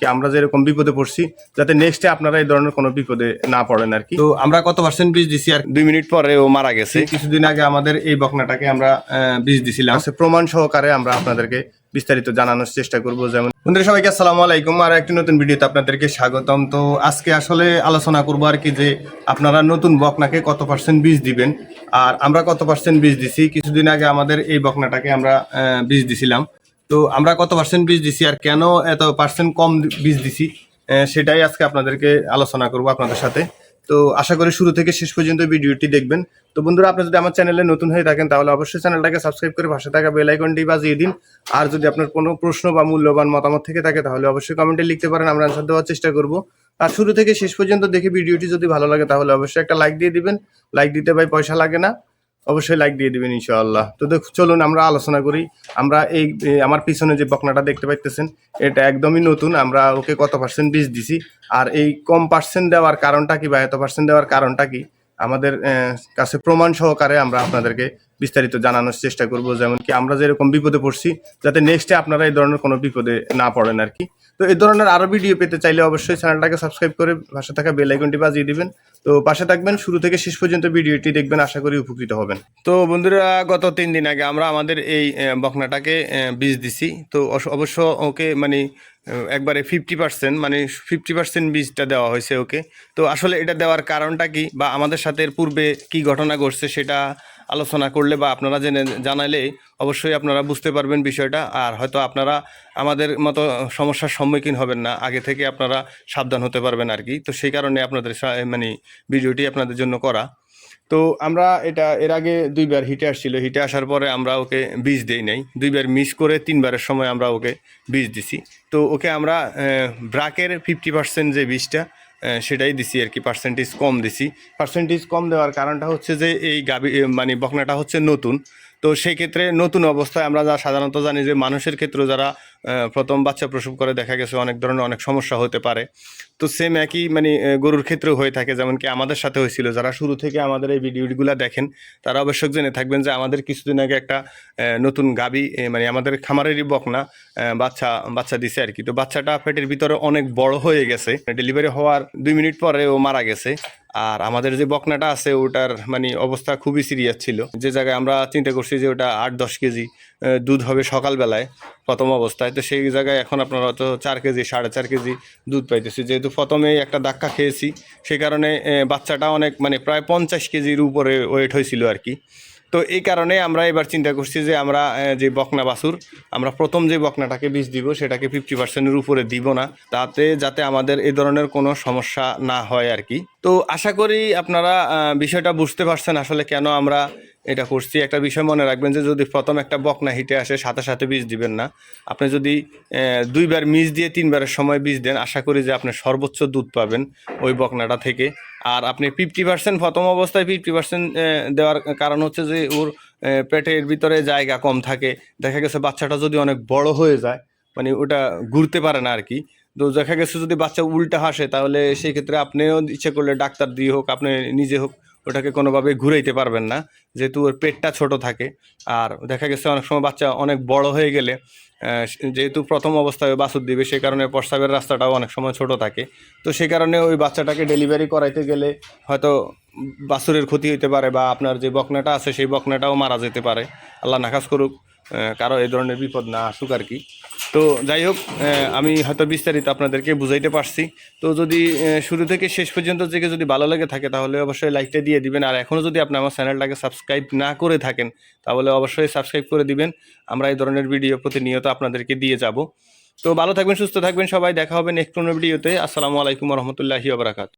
কি আমরা যেরকম বিপদে পড়ছি, যাতে নেক্সটে আপনারা এই ধরনের কোনো বিপদে না পড়েন আর কি। তো আমরা কত পার্সেন্ট বীজ দিছি আর 2 মিনিট পরে ও মারা গেছে। কিছুদিন আগে আমাদের এই বকনাটাকে আমরা বীজ দিছিলাম, প্রমাণ সহকারে আমরা আপনাদেরকে বিস্তারিত জানানোর চেষ্টা করব। যেমন বন্ধুরা সবাইকে আসসালামু আলাইকুম, আর একটি নতুন ভিডিওতে আপনাদেরকে স্বাগতম। তো আজকে আসলে আলোচনা করবো আর কি যে আপনারা নতুন বকনাকে কত পার্সেন্ট বীজ দিবেন আর আমরা কত পার্সেন্ট বীজ দিছি। কিছুদিন আগে আমাদের এই বকনাটাকে আমরা বীজ দিছিলাম, তো আমরা কত পার্সেন্ট বীজ দিছি আর কেন এত পার্সেন্ট কম বীজ দিছি সেটাই আজকে আপনাদেরকে আলোচনা করব আপনাদের সাথে। তো আশা করি শুরু থেকে শেষ পর্যন্ত ভিডিওটি দেখবেন। তো বন্ধুরা, আপনি যদি আমার চ্যানেলে নতুন হয়ে থাকেন তাহলে অবশ্যই চ্যানেলটাকে সাবস্ক্রাইব করে পাশে থাকা বেল আইকনটি বাজিয়ে দিন। আর যদি আপনার কোনো প্রশ্ন বা মূল্যবান মতামত থেকে থাকে তাহলে অবশ্যই কমেন্টে লিখতে পারেন, আমরা আনসার দেওয়ার চেষ্টা করব। আর শুরু থেকে শেষ পর্যন্ত দেখে ভিডিওটি যদি ভালো লাগে তাহলে অবশ্যই একটা লাইক দিয়ে দিবেন। লাইক দিতে ভাই পয়সা লাগে না, অবশ্যই লাইক দিয়ে দিবেন ইনশাআল্লাহ। তো চলুন আমরা আলোচনা করি। আমরা এই আমার পিছনে যে বকনাটা দেখতে পাইতেছেন এটা একদমই নতুন। আমরা ওকে কত পার্সেন্ট বীজ দিছি আর এই কম পার্সেন্ট দেওয়ার কারণটা কি বা এত পার্সেন্ট দেওয়ার কারণটা কি আমাদের কাছে প্রমাণ সহকারে আমরা আপনাদেরকে বিস্তারিত জানানোর চেষ্টা করব। যেমন কি আমরা যেরকম বিপদে পড়ছি, যাতে নেক্সটে আপনারা এই ধরনের কোনো বিপদে না পড়েন আর কি। তো এই ধরনের আরও ভিডিও পেতে চাইলে অবশ্যই চ্যানেলটাকে সাবস্ক্রাইব করে পাশে থাকা বেল আইকনটি বাজিয়ে দিবেন। তো পাশে থাকবেন, শুরু থেকে শেষ পর্যন্ত ভিডিওটি দেখবেন, আশা করি উপকৃত হবেন। তো বন্ধুরা, গত 3 দিন আগে আমরা আমাদের এই বকনাটাকে বীজ দিছি। তো অবশ্য ওকে মানে একবারে 50% মানে 50% বীজটা দেওয়া হয়েছে ওকে। তো আসলে এটা দেওয়ার কারণটা কি বা আমাদের সাথে পূর্বে কি ঘটনা ঘটছে সেটা আলোচনা করলে বা আপনারা জানালে অবশ্যই আপনারা বুঝতে পারবেন বিষয়টা। আর হয়তো আপনারা আমাদের মতো সমস্যার সম্মুখীন হবেন না, আগে থেকে আপনারা সাবধান হতে পারবেন আর কি। তো সেই কারণে আপনাদের মানে ভিডিওটি আপনাদের জন্য করা। তো আমরা এটা এর আগে 2বার হিটে আসছিল, হিটে আসার পরে আমরা ওকে বীজ দেই নাই, 2বার মিস করে 3বারের সময় আমরা ওকে বীজ দিছি। তো ওকে আমরা ব্রাকের 50% যে বীজটা সেটাই দিছি আর কি, পার্সেন্টেজ কম দিছি। পার্সেন্টেজ কম দেওয়ার কারণটা হচ্ছে যে এই গাবি মানে বকনাটা হচ্ছে নতুন। তো সেই ক্ষেত্রে নতুন অবস্থায় আমরা যা সাধারণত জানি যে মানুষের ক্ষেত্রে যারা প্রথম বাচ্চা প্রসব করে দেখা গেছে অনেক ধরনের অনেক সমস্যা হতে পারে। তো সেম একই মানে গরুর ক্ষেত্রেও হয়ে থাকে, যেমন কি আমাদের সাথে হয়েছিল। যারা শুরু থেকে আমাদের এই ভিডিওগুলো দেখেন তারা অবশ্যই জেনে থাকবেন যে আমাদের কিছুদিন আগে একটা নতুন গাবি মানে আমাদের খামারেরই বকনা বাচ্চা দিছে আর কি। তো বাচ্চাটা পেটের ভিতরে অনেক বড় হয়ে গেছে, ডেলিভারি হওয়ার 2 মিনিট পরে ও মারা গেছে। আর আমাদের যে বকনাটা আছে ওটার মানে অবস্থা খুবই সিরিয়াস ছিল, যে জায়গায় আমরা চিন্তা করছি যে ওটা 8-10 কেজি দুধ হবে সকালবেলায় প্রথম অবস্থায়। তো সেই জায়গায় এখন আপনারা হয়তো 4 কেজি 4.5 কেজি দুধ পাইতেছি। যেহেতু প্রথমেই একটা ধাক্কা খেয়েছি সেই কারণে বাচ্চাটা অনেক মানে প্রায় 50 কেজির উপরে ওয়েট হয়েছিল আর কি। তো এই কারণে আমরা এবার চিন্তা করছি যে আমরা যে বকনা বাছুর আমরা প্রথম যে বকনাটাকে বীজ দিব সেটাকে 50%-এর উপরে দিব না, যাতে আমাদের এই ধরনের কোনো সমস্যা না হয় আর কি। তো আশা করি আপনারা বিষয়টা বুঝতে পারছেন আসলে কেন আমরা এটা করছি। একটা বিষয় মনে রাখবেন যে যদি প্রথম একটা বকনা হিটে আসে সাথে সাথে বীজ দিবেন না। আপনি যদি 2বার মিস দিয়ে 3বারের সময় বীজ দেন, আশা করি যে আপনি সর্বোচ্চ দুধ পাবেন ওই বকনাটা থেকে। আর আপনি 50% প্রথম অবস্থায় 50% দেওয়ার কারণ হচ্ছে যে ওর পেটের ভিতরে জায়গা কম থাকে। দেখা গেছে বাচ্চাটা যদি অনেক বড় হয়ে যায় মানে ওটা ঘুরতে পারে না আর কি। তো দেখা গেছে যদি বাচ্চা উল্টা হাসে তাহলে সেই ক্ষেত্রে আপনিও ইচ্ছে করলে ডাক্তার দিয়ে হোক আপনি নিজে হোক ওটাকে কোনোভাবে ঘুরাইতে পারবেন না, যেহেতু ওর পেটটা ছোট থাকে। আর দেখা গেছে অনেক সময় বাচ্চা অনেক বড় হয়ে গেলে যেহেতু প্রথম অবস্থায় বাছুর দিবে সেই কারণে প্রস্রাবের রাস্তাটাও অনেক সময় ছোট থাকে। তো সেই কারণে ওই বাচ্চাটাকে ডেলিভারি করাইতে গেলে হয়তো বাছুরের ক্ষতি হতে পারে বা আপনার যে বকনাটা আছে সেই বকনাটাও মারা যেতে পারে, আল্লাহ নাখাস করুক কারো এই ধরনের বিপদ না আসুক আর কি। তো যাই হোক, আমি হয়তো বিস্তারিত আপনাদেরকে বুঝাইতে পারছি। তো যদি শুরু থেকে শেষ পর্যন্ত থেকে যদি ভালো লেগে থাকে তাহলে অবশ্যই লাইকটা দিয়ে দিবেন। আর এখনও যদি আপনি আমার চ্যানেলটাকে সাবস্ক্রাইব না করে থাকেন তাহলে অবশ্যই সাবস্ক্রাইব করে দিবেন। আমরা এই ধরনের ভিডিও প্রতিনিয়ত আপনাদেরকে দিয়ে যাব। তো ভালো থাকবেন, সুস্থ থাকবেন সবাই, দেখা হবে নেক্সট কোনো ভিডিওতে। আসসালামু আলাইকুম রহমতুল্লাহি ওয়া বারাকাতুহু।